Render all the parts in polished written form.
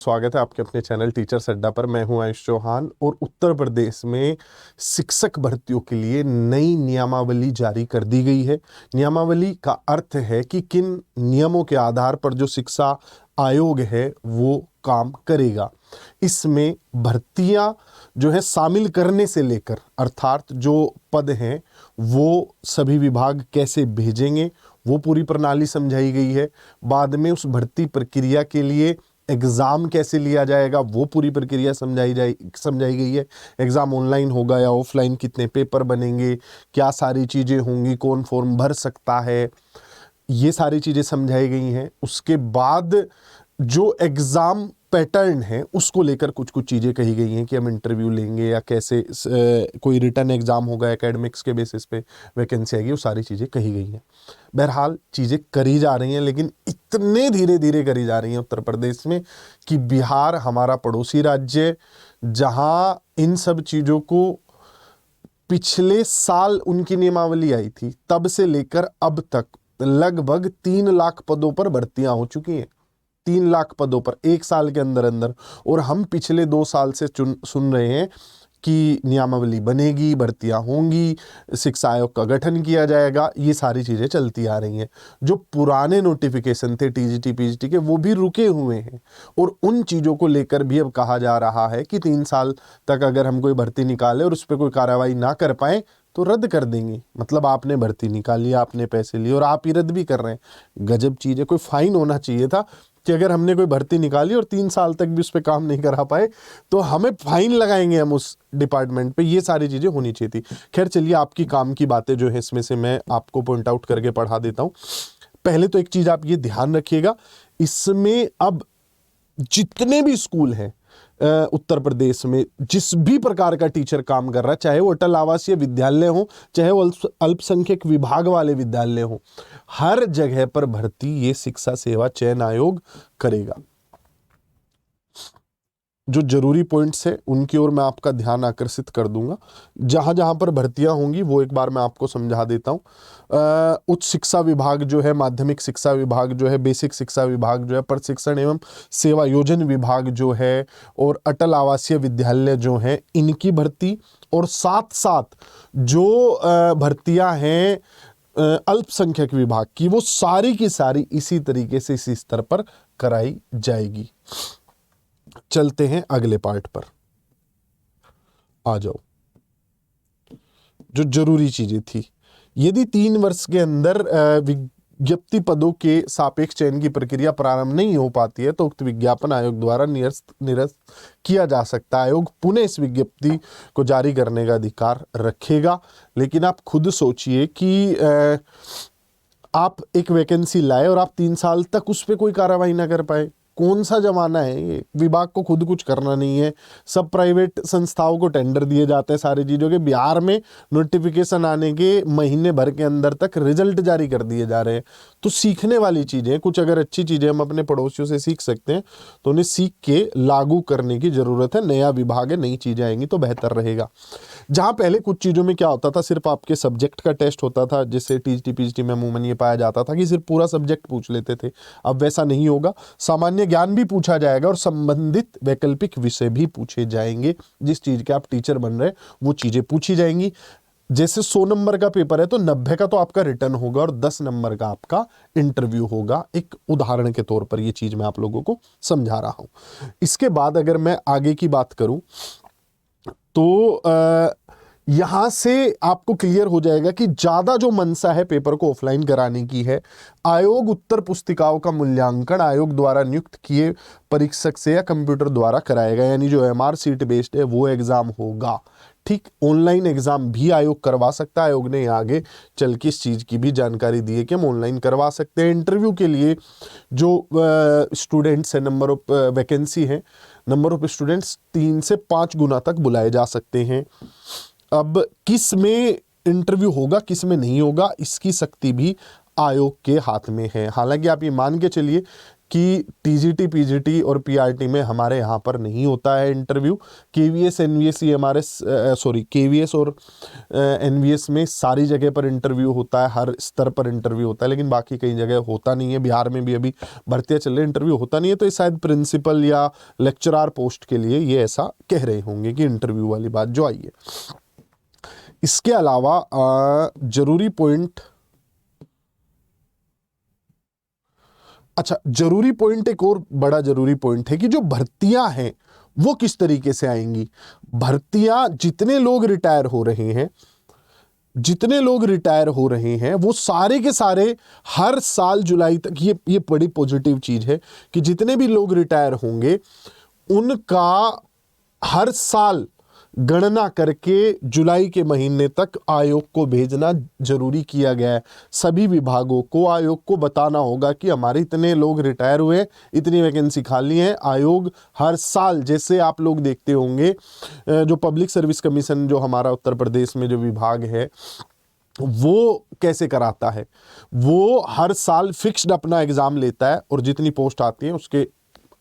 स्वागत है आपके अपने चैनल टीचर्स अड्डा पर। मैं हूं आयुष चौहान और उत्तर प्रदेश में शिक्षक भर्तियों के लिए नई नियमावली जारी कर दी गई है। नियमावली का अर्थ है कि किन नियमों के आधार पर जो शिक्षा आयोग है वो काम करेगा। इसमें भर्तियां जो है शामिल करने से लेकर अर्थात जो पद हैं वो सभी विभाग कैसे भेजेंगे वो पूरी प्रणाली समझाई गई है। बाद में उस भर्ती प्रक्रिया के लिए एग्ज़ाम कैसे लिया जाएगा वो पूरी प्रक्रिया समझाई गई है। एग्ज़ाम ऑनलाइन होगा या ऑफलाइन, कितने पेपर बनेंगे, क्या सारी चीज़ें होंगी, कौन फॉर्म भर सकता है, ये सारी चीज़ें समझाई गई हैं। उसके बाद जो एग्ज़ाम पैटर्न है उसको लेकर कुछ कुछ चीज़ें कही गई हैं कि हम इंटरव्यू लेंगे या कैसे कोई रिटर्न एग्ज़ाम होगा, एकेडमिक्स के बेसिस पे वैकेंसी आएगी, वो सारी चीज़ें कही गई हैं। बहरहाल चीज़ें करी जा रही हैं, लेकिन इतने धीरे धीरे करी जा रही हैं उत्तर प्रदेश में कि बिहार हमारा पड़ोसी राज्य, जहां इन सब चीज़ों को पिछले साल उनकी नियमावली आई थी तब से लेकर अब तक लगभग 3 लाख पदों पर भर्तियां हो चुकी हैं। 3 लाख पदों पर एक साल के अंदर अंदर। और हम पिछले 2 साल से सुन रहे हैं कि नियमावली बनेगी, भर्तियां होंगी, शिक्षा आयोग का गठन किया जाएगा, ये सारी चीज़ें चलती आ रही हैं। जो पुराने नोटिफिकेशन थे टीजीटी पीजीटी के वो भी रुके हुए हैं और उन चीज़ों को लेकर भी अब कहा जा रहा है कि 3 साल तक अगर हम कोई भर्ती निकाले और उस पर कोई कार्रवाई ना कर पाए तो रद्द कर देंगे। मतलब आपने भर्ती निकाली, आपने पैसे लिए और आप ही रद्द भी कर रहे हैं। गजब चीज़ है। कोई फाइन होना चाहिए था कि अगर हमने कोई भर्ती निकाली और 3 साल तक भी उस पर काम नहीं करा पाए तो हमें फाइन लगाएंगे हम उस डिपार्टमेंट पे। ये सारी चीज़ें होनी चाहिए थी। खैर चलिए, आपकी काम की बातें जो है इसमें से मैं आपको पॉइंट आउट करके पढ़ा देता हूँ। पहले तो एक चीज़ आप ये ध्यान रखिएगा, इसमें अब जितने भी स्कूल हैं उत्तर प्रदेश में, जिस भी प्रकार का टीचर काम कर रहा है, चाहे वो अटल आवासीय विद्यालय हो, चाहे वो अल्पसंख्यक विभाग वाले विद्यालय हो, हर जगह पर भर्ती ये शिक्षा सेवा चयन आयोग करेगा। जो जरूरी पॉइंट्स है उनकी ओर मैं आपका ध्यान आकर्षित कर दूंगा। जहां जहां पर भर्तियां होंगी वो एक बार मैं आपको समझा देता हूं। उच्च शिक्षा विभाग जो है, माध्यमिक शिक्षा विभाग जो है, बेसिक शिक्षा विभाग जो है, प्रशिक्षण एवं सेवा योजन विभाग जो है और अटल आवासीय विद्यालय जो है, इनकी भर्ती, और साथ साथ जो भर्तियां हैं अल्पसंख्यक विभाग की, वो सारी की सारी इसी तरीके से इसी स्तर पर कराई जाएगी। चलते हैं अगले पार्ट पर, आ जाओ। जो जरूरी चीजें थी, यदि 3 वर्ष के अंदर विज्ञप्ति पदों के सापेक्ष चयन की प्रक्रिया प्रारंभ नहीं हो पाती है तो उक्त विज्ञापन आयोग द्वारा निरस्त किया जा सकता है। आयोग पुनः इस विज्ञप्ति को जारी करने का अधिकार रखेगा। लेकिन आप खुद सोचिए कि आप एक वैकेंसी लाए और आप 3 साल तक उस पर कोई कार्रवाई ना कर पाए। कौन सा जमाना है ये? विभाग को खुद कुछ करना नहीं है, सब प्राइवेट संस्थाओं को टेंडर दिए जाते हैं सारी चीज़ों के। बिहार में नोटिफिकेशन आने के महीने भर के अंदर तक रिजल्ट जारी कर दिए जा रहे हैं। तो सीखने वाली चीज़ें, कुछ अगर अच्छी चीज़ें हम अपने पड़ोसियों से सीख सकते हैं तो उन्हें सीख के लागू करने की ज़रूरत है। नया विभाग है, नई चीज़ें आएंगी तो बेहतर रहेगा। जहाँ पहले कुछ चीज़ों में क्या होता था, सिर्फ आपके सब्जेक्ट का टेस्ट होता था, जिससे टीजीटी पीजीटी में अमूमन ये पाया जाता था कि सिर्फ पूरा सब्जेक्ट पूछ लेते थे। अब वैसा नहीं होगा, सामान्य ज्ञान भी पूछा जाएगा और संबंधित वैकल्पिक विषय भी पूछे जाएंगे। जिस चीज के आप टीचर बन रहे हैं वो चीजें पूछी जाएंगी। जैसे 100 नंबर का पेपर है तो 90 का तो आपका रिटर्न होगा और 10 नंबर का आपका इंटरव्यू होगा। एक उदाहरण के तौर पर ये चीज मैं आप लोगों को समझा रहा हूं। इसके बाद अगर मैं आगे की बात करूं तो यहां से आपको क्लियर हो जाएगा कि ज्यादा जो मंशा है पेपर को ऑफलाइन कराने की है। आयोग उत्तर पुस्तिकाओं का मूल्यांकन आयोग द्वारा नियुक्त किए परीक्षक से या कंप्यूटर द्वारा कराएगा, यानी जो एमआर सीट बेस्ड है वो एग्जाम होगा। ठीक, ऑनलाइन एग्जाम भी आयोग करवा सकता है। आयोग ने आगे चल के इस चीज की भी जानकारी दी है कि हम ऑनलाइन करवा सकते हैं। इंटरव्यू के लिए जो स्टूडेंट्स है, नंबर ऑफ वैकेंसी है, नंबर ऑफ स्टूडेंट्स 3 से 5 गुना तक बुलाए जा सकते हैं। अब किस में इंटरव्यू होगा, किस में नहीं होगा, इसकी शक्ति भी आयोग के हाथ में है। हालांकि आप ये मान के चलिए कि टीजीटी पीजीटी और पीआरटी में हमारे यहाँ पर नहीं होता है interview. KVS NVS EMRS sorry KVS और एनवीएस में सारी जगह पर इंटरव्यू होता है, हर स्तर पर इंटरव्यू होता है, लेकिन बाकी कई जगह होता नहीं है। बिहार में भी अभी भर्तियाँ चल रही, इंटरव्यू होता नहीं है, तो ये शायद प्रिंसिपल या लेक्चरार पोस्ट के लिए ये ऐसा कह रहे होंगे कि इंटरव्यू वाली बात जो आई है। इसके अलावा जरूरी पॉइंट, अच्छा जरूरी पॉइंट, एक और बड़ा जरूरी पॉइंट है कि जो भर्तियां हैं वो किस तरीके से आएंगी। भर्तियां जितने लोग रिटायर हो रहे हैं, जितने लोग रिटायर हो रहे हैं वो सारे के सारे हर साल जुलाई तक, ये बड़ी पॉजिटिव चीज है कि जितने भी लोग रिटायर होंगे उनका हर साल गणना करके जुलाई के महीने तक आयोग को भेजना जरूरी किया गया है। सभी विभागों को आयोग को बताना होगा कि हमारे इतने लोग रिटायर हुए, इतनी वैकेंसी खाली है। आयोग हर साल, जैसे आप लोग देखते होंगे जो पब्लिक सर्विस कमीशन जो हमारा उत्तर प्रदेश में जो विभाग है वो कैसे कराता है, वो हर साल फिक्स्ड अपना एग्जाम लेता है और जितनी पोस्ट आती है उसके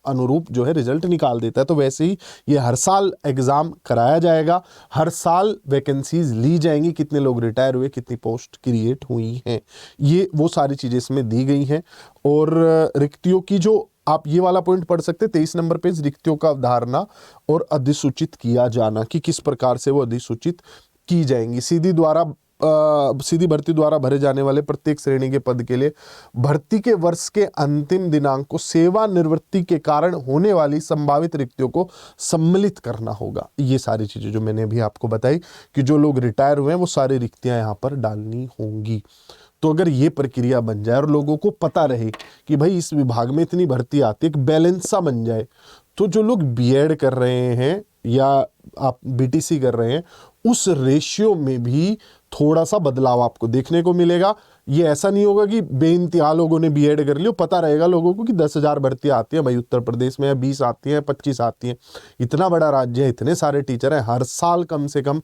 अनुरूप जो है रिजल्ट निकाल देता है। तो वैसे ही ये हर साल एग्जाम कराया जाएगा, हर साल वैकेंसीज ली जाएंगी, कितने लोग रिटायर हुए, कितनी पोस्ट क्रिएट हुई हैं, ये वो सारी चीज़ें इसमें दी गई हैं। और रिक्तियों की जो आप ये वाला पॉइंट पढ़ सकते हैं 23 नंबर पे, रिक्तियों का अवधारणा और अधिसूचित किया जाना कि किस प्रकार से वो अधिसूचित की जाएंगी। सीधी भर्ती द्वारा भरे जाने वाले प्रत्येक श्रेणी के पद के लिए भर्ती के वर्ष के अंतिम दिनांक को सेवानिवृत्ति के कारण होने वाली संभावित रिक्तियों को सम्मिलित करना होगा। ये सारी चीजें जो मैंने अभी आपको बताई कि जो लोग रिटायर हुए हैं वो सारी रिक्तियां यहाँ पर डालनी होंगी। तो अगर ये प्रक्रिया बन जाए और लोगों को पता रहे कि भाई इस विभाग में इतनी भर्ती आती है, एक बैलेंस सा बन जाए, तो जो लोग बीएड कर रहे हैं या आप बीटीसी कर रहे हैं उस रेशियो में भी थोड़ा सा बदलाव आपको देखने को मिलेगा। ये ऐसा नहीं होगा कि बेइंतहा लोगों ने बीएड कर लिया, पता रहेगा लोगों को कि 10,000 भर्तियां आती है भाई उत्तर प्रदेश में, या 20 आती हैं, 25 आती हैं। इतना बड़ा राज्य है, इतने सारे टीचर हैं, हर साल कम से कम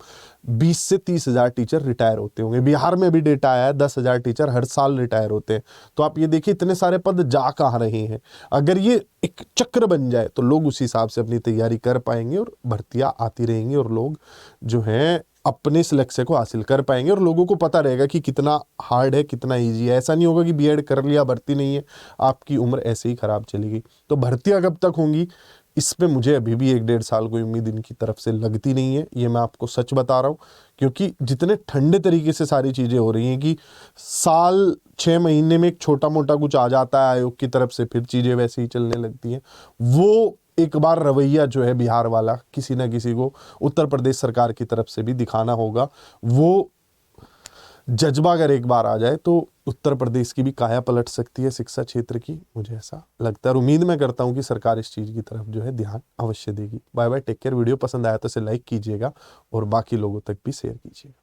20 से 30,000 टीचर रिटायर होते होंगे। बिहार में भी डेटा आया है 10,000 टीचर हर साल रिटायर होते हैं। तो आप ये देखिए इतने सारे पद जा कहाँ रहे हैं। अगर ये एक चक्र बन जाए तो लोग उस हिसाब से अपनी तैयारी कर पाएंगे और भर्तियां आती रहेंगी और लोग जो है अपने इस लक्ष्य को हासिल कर पाएंगे और लोगों को पता रहेगा कि कितना हार्ड है, कितना इजी है। ऐसा नहीं होगा कि बीएड कर लिया भर्ती नहीं है, आपकी उम्र ऐसे ही खराब चलेगी। तो भर्तियां कब तक होंगी इस पे मुझे अभी भी 1-1.5 साल कोई उम्मीद इनकी तरफ से लगती नहीं है। ये मैं आपको सच बता रहा हूँ, क्योंकि जितने ठंडे तरीके से सारी चीज़ें हो रही हैं कि साल 6 महीने में एक छोटा मोटा कुछ आ जाता है आयोग की तरफ से, फिर चीज़ें वैसे ही चलने लगती हैं। वो एक बार रवैया जो है बिहार वाला किसी ना किसी को उत्तर प्रदेश सरकार की तरफ से भी दिखाना होगा। वो जज्बा अगर एक बार आ जाए तो उत्तर प्रदेश की भी काया पलट सकती है शिक्षा क्षेत्र की, मुझे ऐसा लगता है। और उम्मीद मैं करता हूं कि सरकार इस चीज़ की तरफ जो है ध्यान अवश्य देगी। Bye bye, take care. Video पसंद आया तो इसे लाइक कीजिएगा और बाकी लोगों तक भी शेयर कीजिएगा।